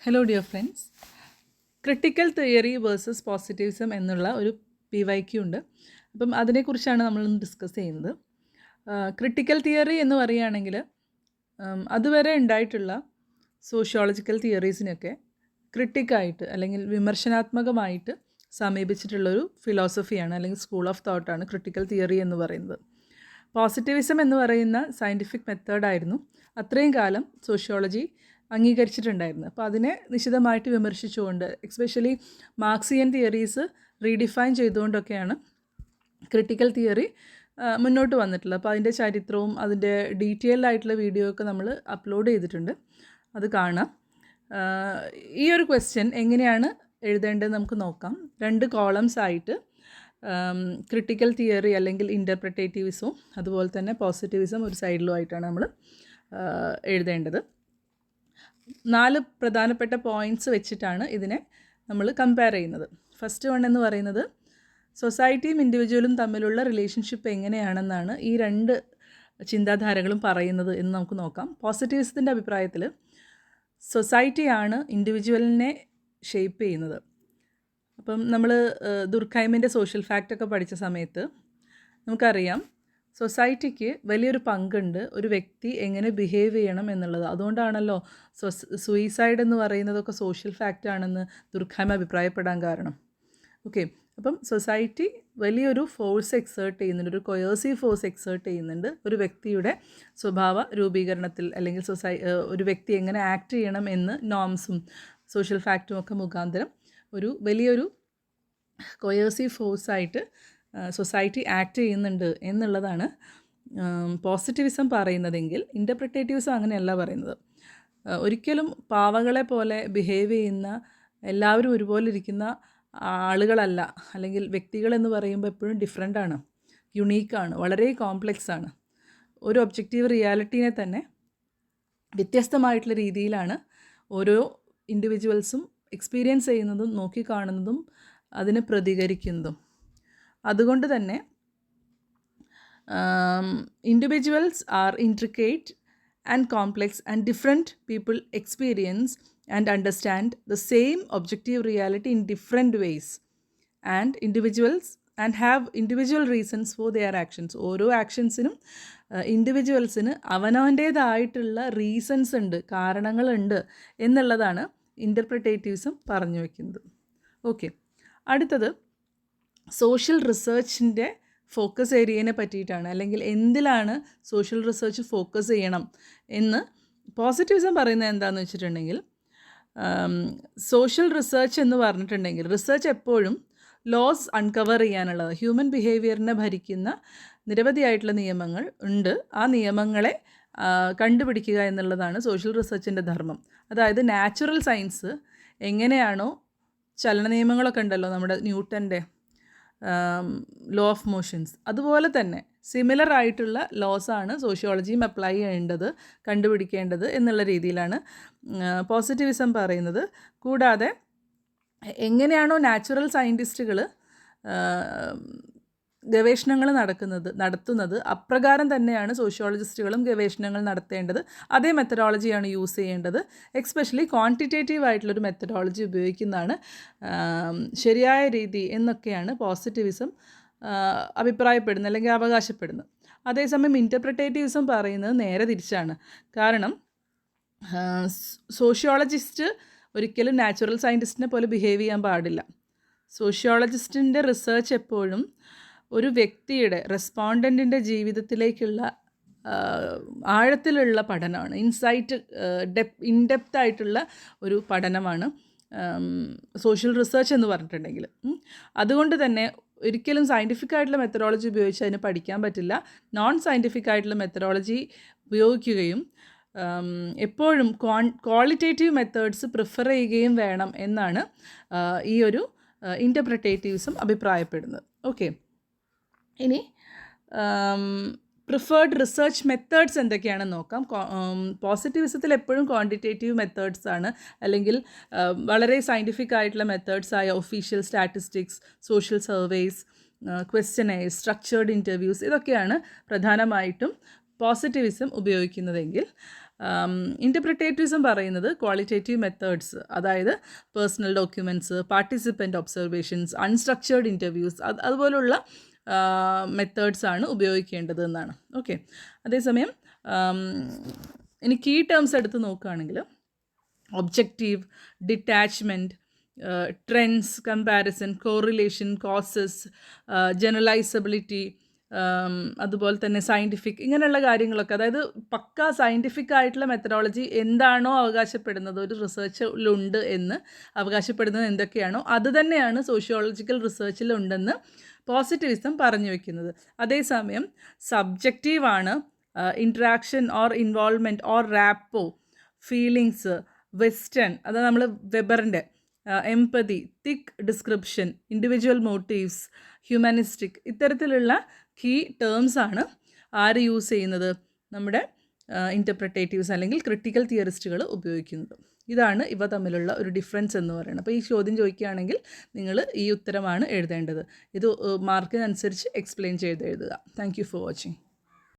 Hello dear friends, critical theory versus positivism എന്നുള്ള ഒരു PYQ ഉണ്ട്. അപ്പം അതിനെക്കുറിച്ചാണ് നമ്മളിന്ന് ഡിസ്കസ് ചെയ്യുന്നത്. ക്രിട്ടിക്കൽ തിയറി എന്ന് പറയുകയാണെങ്കിൽ അതുവരെ ഉണ്ടായിട്ടുള്ള സോഷ്യോളജിക്കൽ തിയറീസിനൊക്കെ ക്രിട്ടിക്കായിട്ട് അല്ലെങ്കിൽ വിമർശനാത്മകമായിട്ട് സമീപിച്ചിട്ടുള്ളൊരു ഫിലോസഫിയാണ് അല്ലെങ്കിൽ സ്കൂൾ ഓഫ് തോട്ടാണ് ക്രിട്ടിക്കൽ തിയറി എന്ന് പറയുന്നത്. പോസിറ്റിവിസം എന്ന് പറയുന്ന സയൻറ്റിഫിക് മെത്തേഡായിരുന്നു അത്രയും കാലം സോഷ്യോളജി അംഗീകരിച്ചിട്ടുണ്ടായിരുന്നു. അപ്പോൾ അതിനെ നിശിതമായിട്ട് വിമർശിച്ചുകൊണ്ട്, എക്സ്പെഷ്യലി മാർക്സിയൻ തിയറീസ് റീഡിഫൈൻ ചെയ്തുകൊണ്ടൊക്കെയാണ് ക്രിട്ടിക്കൽ തിയറി മുന്നോട്ട് വന്നിട്ടുള്ളത്. അപ്പോൾ അതിൻ്റെ ചരിത്രവും അതിൻ്റെ ഡീറ്റെയിൽഡ് ആയിട്ടുള്ള വീഡിയോ ഒക്കെ നമ്മൾ അപ്ലോഡ് ചെയ്തിട്ടുണ്ട്, അത് കാണാം. ഈ ഒരു ക്വസ്റ്റ്യൻ എങ്ങനെയാണ് എഴുതേണ്ടതെന്ന് നമുക്ക് നോക്കാം. 2 കോളംസ് ആയിട്ട് ക്രിട്ടിക്കൽ തിയറി അല്ലെങ്കിൽ ഇൻ്റർപ്രിറ്റേറ്റീവിസവും അതുപോലെ തന്നെ പോസിറ്റിവിസം ഒരു സൈഡിലുമായിട്ടാണ് നമ്മൾ എഴുതേണ്ടത്. 4 പ്രധാനപ്പെട്ട പോയിൻറ്റ്സ് വെച്ചിട്ടാണ് ഇതിനെ നമ്മൾ കമ്പയർ ചെയ്യുന്നത്. ഫസ്റ്റ് വൺ എന്ന് പറയുന്നത് സൊസൈറ്റിയും ഇൻഡിവിജ്വലും തമ്മിലുള്ള റിലേഷൻഷിപ്പ് എങ്ങനെയാണെന്നാണ് ഈ 2 ചിന്താധാരകളും പറയുന്നത് എന്ന് നമുക്ക് നോക്കാം. പോസിറ്റിവിസത്തിൻ്റെ അഭിപ്രായത്തിൽ സൊസൈറ്റിയാണ് ഇൻഡിവിജ്വലിനെ ഷേപ്പ് ചെയ്യുന്നത്. അപ്പം നമ്മൾ ദുർഖൈമിൻ്റെ സോഷ്യൽ ഫാക്റ്റൊക്കെ പഠിച്ച സമയത്ത് നമുക്കറിയാം സൊസൈറ്റിക്ക് വലിയൊരു പങ്കുണ്ട് ഒരു വ്യക്തി എങ്ങനെ ബിഹേവ് ചെയ്യണം എന്നുള്ളത്. അതുകൊണ്ടാണല്ലോ സൂയിസൈഡ് എന്ന് പറയുന്നതൊക്കെ സോഷ്യൽ ഫാക്റ്റാണെന്ന് ദുർഖൈം അഭിപ്രായപ്പെടാൻ കാരണം. ഓക്കെ, അപ്പം സൊസൈറ്റി വലിയൊരു ഫോഴ്സ് എക്സേർട്ട് ചെയ്യുന്നുണ്ട്, ഒരു കൊയേഴ്സീവ് ഫോഴ്സ് എക്സേർട്ട് ചെയ്യുന്നുണ്ട് ഒരു വ്യക്തിയുടെ സ്വഭാവ രൂപീകരണത്തിൽ, അല്ലെങ്കിൽ ഒരു വ്യക്തി എങ്ങനെ ആക്ട് ചെയ്യണം എന്ന് നോംസും സോഷ്യൽ ഫാക്റ്റും ഒക്കെ മുഖാന്തരം ഒരു വലിയൊരു കൊയേഴ്സീവ് ഫോഴ്സായിട്ട് സൊസൈറ്റി ആക്ട് ചെയ്യുന്നുണ്ട് എന്നുള്ളതാണ് പോസിറ്റിവിസം പറയുന്നതെങ്കിൽ ഇൻ്റർപ്രിറ്റേറ്റീവിസം അങ്ങനെയല്ല പറയുന്നത്. ഒരിക്കലും പാവകളെ പോലെ ബിഹേവ് ചെയ്യുന്ന, എല്ലാവരും ഒരുപോലെ ഇരിക്കുന്ന ആളുകളല്ല, അല്ലെങ്കിൽ വ്യക്തികളെന്ന് പറയുമ്പോൾ എപ്പോഴും ഡിഫറെൻ്റാണ്, യുണീക്കാണ്, വളരെ കോംപ്ലെക്സ് ആണ്. ഒരു ഒബ്ജക്റ്റീവ് റിയാലിറ്റീനെ തന്നെ വ്യത്യസ്തമായിട്ടുള്ള രീതിയിലാണ് ഓരോ ഇൻഡിവിജ്വൽസും എക്സ്പീരിയൻസ് ചെയ്യുന്നതും നോക്കിക്കാണുന്നതും അതിന് പ്രതികരിക്കുന്നതും. അതുകൊണ്ട് തന്നെ individuals are intricate and complex and different people experience and understand the same objective reality in different ways and have individual reasons for their actions. ഓരോ ആക്ഷൻസിനും ഇൻഡിവിജ്വൽസിന് അവനവൻ്റേതായിട്ടുള്ള റീസൺസ് ഉണ്ട്, കാരണങ്ങളുണ്ട് എന്നുള്ളതാണ് ഇൻ്റർപ്രിറ്റേറ്റീവ്സും പറഞ്ഞു വയ്ക്കുന്നത്. ഓക്കെ, അടുത്തത് സോഷ്യൽ റിസർച്ചിൻ്റെ ഫോക്കസ് ഏരിയനെ പറ്റിയിട്ടാണ്, അല്ലെങ്കിൽ എന്തിലാണ് സോഷ്യൽ റിസർച്ച് ഫോക്കസ് ചെയ്യണം എന്ന് പോസിറ്റിവിസം പറയുന്നത് എന്താണെന്ന് വെച്ചിട്ടുണ്ടെങ്കിൽ, സോഷ്യൽ റിസർച്ച് എന്ന് പറഞ്ഞിട്ടുണ്ടെങ്കിൽ റിസർച്ച് എപ്പോഴും ലോസ് അൺകവർ ചെയ്യാനുള്ളത്, ഹ്യൂമൻ ബിഹേവിയറിനെ ഭരിക്കുന്ന നിരവധിയായിട്ടുള്ള നിയമങ്ങൾ ഉണ്ട്, ആ നിയമങ്ങളെ കണ്ടുപിടിക്കുക എന്നുള്ളതാണ് സോഷ്യൽ റിസർച്ചിൻ്റെ ധർമ്മം. അതായത് നാച്ചുറൽ സയൻസ് എങ്ങനെയാണോ, ചലന നിയമങ്ങളൊക്കെ ഉണ്ടല്ലോ നമ്മുടെ ന്യൂട്ടൻ്റെ ലോ ഓഫ് മോഷൻസ്, അതുപോലെ തന്നെ സിമിലർ ആയിട്ടുള്ള ലോസാണ് സോഷ്യോളജിയും അപ്ലൈ ചെയ്യേണ്ടത്, കണ്ടുപിടിക്കേണ്ടത് എന്നുള്ള രീതിയിലാണ് പോസിറ്റിവിസം പറയുന്നത്. കൂടാതെ എങ്ങനെയാണോ നാച്ചുറൽ സയൻറ്റിസ്റ്റുകൾ ഗവേഷണങ്ങൾ നടത്തുന്നത് അപ്രകാരം തന്നെയാണ് സോഷ്യോളജിസ്റ്റുകളും ഗവേഷണങ്ങൾ നടത്തേണ്ടത്. അതേ മെത്തഡോളജിയാണ് യൂസ് ചെയ്യേണ്ടത്. എക്സ്പെഷ്യലി ക്വാണ്ടിറ്റേറ്റീവ് ആയിട്ടുള്ളൊരു മെത്തഡോളജി ഉപയോഗിക്കുന്നതാണ് ശരിയായ രീതി എന്നൊക്കെയാണ് പോസിറ്റിവിസം അഭിപ്രായപ്പെടുന്നത് അല്ലെങ്കിൽ അവകാശപ്പെടുന്നത്. അതേസമയം ഇൻ്റർപ്രിറ്റേറ്റീവിസം പറയുന്നത് നേരെ തിരിച്ചാണ്. കാരണം സോഷ്യോളജിസ്റ്റ് ഒരിക്കലും നാച്ചുറൽ സയൻറ്റിസ്റ്റിനെ പോലെ ബിഹേവ് ചെയ്യാൻ പാടില്ല. സോഷ്യോളജിസ്റ്റിൻ്റെ റിസർച്ച് എപ്പോഴും ഒരു വ്യക്തിയുടെ, റെസ്പോണ്ടൻറ്റിൻ്റെ ജീവിതത്തിലേക്കുള്ള ആഴത്തിലുള്ള പഠനമാണ്, ഇൻഡെപ്ത് ആയിട്ടുള്ള ഒരു പഠനമാണ് സോഷ്യൽ റിസർച്ച് എന്ന് പറഞ്ഞിട്ടുണ്ടെങ്കിൽ. അതുകൊണ്ട് തന്നെ ഒരിക്കലും സയൻറ്റിഫിക് ആയിട്ടുള്ള മെത്തഡോളജി ഉപയോഗിച്ച് അതിന് പഠിക്കാൻ പറ്റില്ല. നോൺ സയൻറ്റിഫിക് ആയിട്ടുള്ള മെത്തഡോളജി ഉപയോഗിക്കുകയും എപ്പോഴും ക്വാളിറ്റേറ്റീവ് മെത്തേഡ്സ് പ്രിഫർ ചെയ്യുകയും വേണം എന്നാണ് ഈ ഒരു ഇൻ്റർപ്രിറ്റേറ്റീവ്സും അഭിപ്രായപ്പെടുന്നത്. ഓക്കെ, ഇനി പ്രിഫേർഡ് റിസർച്ച് മെത്തേഡ്സ് എന്തൊക്കെയാണെന്ന് നോക്കാം. പോസിറ്റിവിസത്തിൽ എപ്പോഴും ക്വാണ്ടിറ്റേറ്റീവ് മെത്തേഡ്സ് ആണ്, അല്ലെങ്കിൽ വളരെ സയൻറ്റിഫിക് ആയിട്ടുള്ള മെത്തേഡ്സ് ആയ official statistics, social surveys, questionnaires, structured interviews, ഇതൊക്കെയാണ് പ്രധാനമായിട്ടും പോസിറ്റിവിസം ഉപയോഗിക്കുന്നതെങ്കിൽ ഇൻ്റർപ്രിറ്റേറ്റീവ്സം പറയുന്നത് ക്വാളിറ്റേറ്റീവ് മെത്തേഡ്സ്, അതായത് personal documents, participant observations, unstructured interviews, അതുപോലുള്ള മെത്തേഡ്സാണ് ഉപയോഗിക്കേണ്ടത് എന്നാണ്. ഓക്കെ. അതേസമയം ഇനി കീ ടേംസ് എടുത്ത് നോക്കുകയാണെങ്കിൽ objective, detachment, trends, comparison, correlation, causes, generalisability, അതുപോലെ തന്നെ സയൻറ്റിഫിക്, ഇങ്ങനെയുള്ള കാര്യങ്ങളൊക്കെ, അതായത് പക്ക സയൻറ്റിഫിക് ആയിട്ടുള്ള മെത്തഡോളജി എന്താണോ അവകാശപ്പെടുന്നത്, ഒരു റിസർച്ചിലുണ്ട് എന്ന് അവകാശപ്പെടുന്നത് എന്തൊക്കെയാണോ അത് തന്നെയാണ് സോഷ്യോളജിക്കൽ റിസർച്ചിലുണ്ടെന്ന് പോസിറ്റിവിസം പറഞ്ഞു വയ്ക്കുന്നത്. അതേസമയം സബ്ജക്റ്റീവാണ് interaction or involvement or rapport, feelings, verstehen, അത് നമ്മൾ വെബറിൻ്റെ empathy, thick description, individual motives, humanistic, ഇത്തരത്തിലുള്ള കീ ടേംസാണ് ആര് യൂസ് ചെയ്യുന്നത്, നമ്മുടെ ഇൻ്റർപ്രിറ്റേറ്റീവ്സ് അല്ലെങ്കിൽ ക്രിട്ടിക്കൽ തിയറിസ്റ്റുകൾ ഉപയോഗിക്കുന്നത്. ഇതാണ് ഇവ തമ്മിലുള്ള ഒരു ഡിഫറൻസ് എന്ന് പറയുന്നത്. അപ്പോൾ ഈ ചോദ്യം ചോദിക്കുകയാണെങ്കിൽ നിങ്ങൾ ഈ ഉത്തരമാണ് എഴുതേണ്ടത്. ഇത് മാർക്കിനനുസരിച്ച് എക്സ്പ്ലെയിൻ ചെയ്ത് എഴുതുക. Thank you for watching.